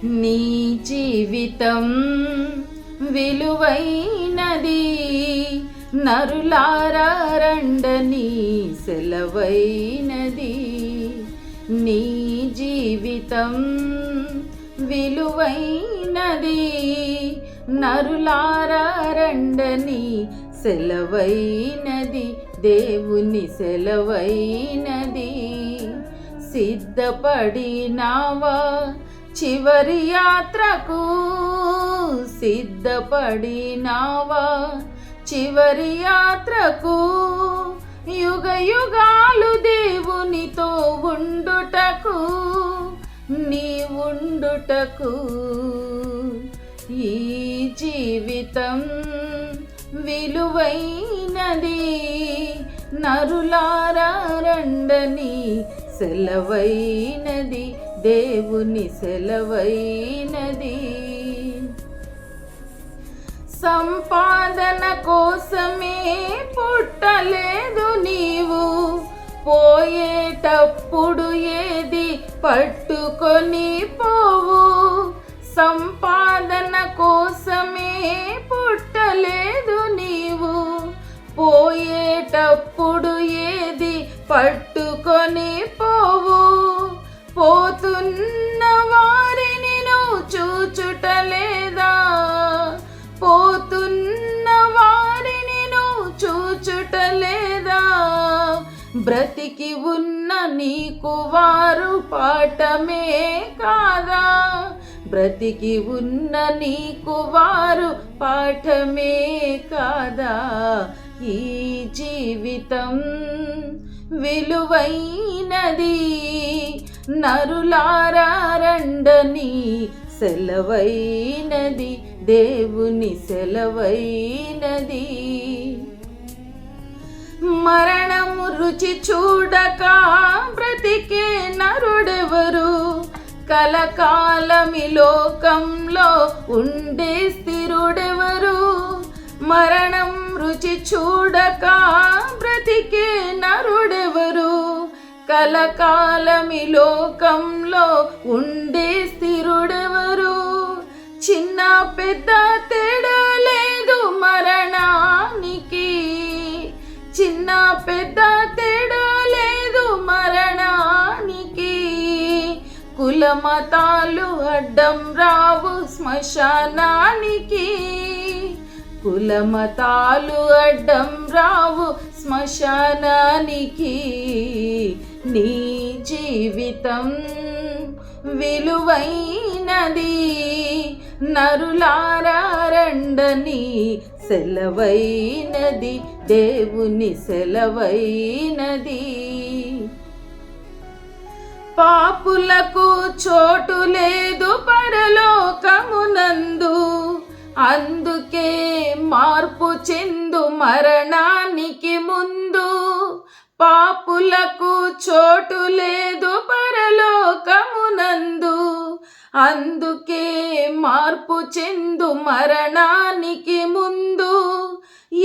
నీ జీవితం విలువైనది, నరులారా రండని సెలవైనది. నీ జీవితం విలువైనది, నరులారా రండని సెలవైనది, దేవుని సెలవైనది. సిద్ధపడినావా చివరి యాత్రకు, సిద్ధపడినావా చివరి యాత్రకు, యుగ యుగాలు దేవునితో ఉండుటకు, నీ ఉండుటకు. ఈ జీవితం విలువైనది, నరులారా రండని సెలవైనది, దేవుని సెలవైనది. సంపాదన కోసమే పుట్టలేదు నీవు, పోయేటప్పుడు ఏది పట్టుకొని పోవు. సంపాదన కోసమే పుట్టలేదు నీవు, పోయేటప్పుడు ఏది పట్టుకొని పోవు. పోతున్న వారిని నువ్వు చూచుటలేదా, పోతున్న వారిని నువ్వు చూచుటలేదా. బ్రతికి ఉన్న నీకు వారు పాఠమే కాదా, బ్రతికి ఉన్న నీకు వారు పాఠమే కాదా. ఈ జీవితం విలువైనది, నరులారా రండని సెలవైనది, దేవుని సెలవైనది. మరణము రుచి చూడక బ్రతికే నరుడెవరు, కలకాలమి లోకంలో ఉండే స్థిరుడెవరు. మరణం రుచి చూడక బ్రతికే నరుడెవరు, కలకాలమి లోకంలో ఉండే స్థిరుడెవరు. చిన్న పెద్ద తేడా లేదు మరణానికి, చిన్న పెద్ద తేడా లేదు మరణానికి. కులమతాలు అడ్డం రావు శ్మశానానికి, కులమతాలు అడ్డం రావు శ్మశానానికి. నీ జీవితం విలువైనది, నరులారా రండని సెలవైనది, దేవుని సెలవైనది. పాపులకు చోటు లేదు పరలోకమునందు, అందుకే మార్పు చెందు మరణానికి ముందు. పాపులకు చోటు లేదు పరలోకమునందు, అందుకే మార్పు చెందు మరణానికి ముందు.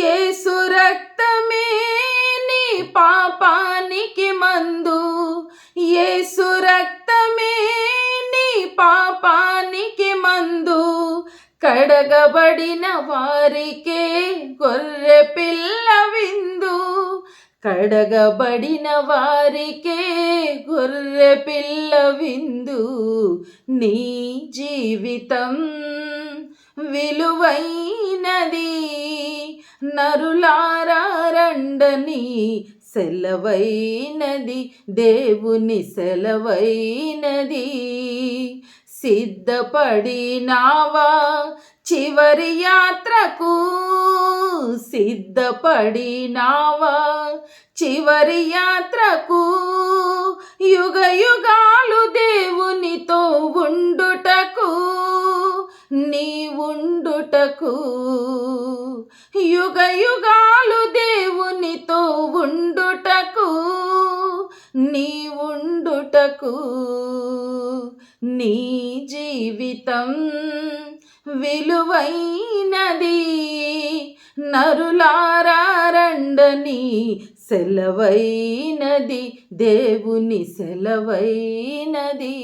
యేసు రక్తమే నీ పాపానికి మందు, యేసు రక్తమే నీ పాపానికి మందు. కడగబడిన వారికే గొర్రె పిల్ల విందు, కడగబడిన వారికే గొర్రె పిల్ల విందు. నీ జీవితం విలువైనది, నరులారా రండని సెలవైనది, దేవుని సెలవైనది. సిద్ధపడినావా చివరి యాత్రకు, సిద్ధపడినావా చివరి యాత్రకు, యుగ యుగాలు దేవునితో ఉండుటకు, నీ ఉండుటకు. యుగ యుగాలు దేవునితో ఉండుటకు, నీ ఉండుటకు. నీ జీవితం విలువైనది, నరులారా రండని సెలవైనది, దేవుని సెలవైనది.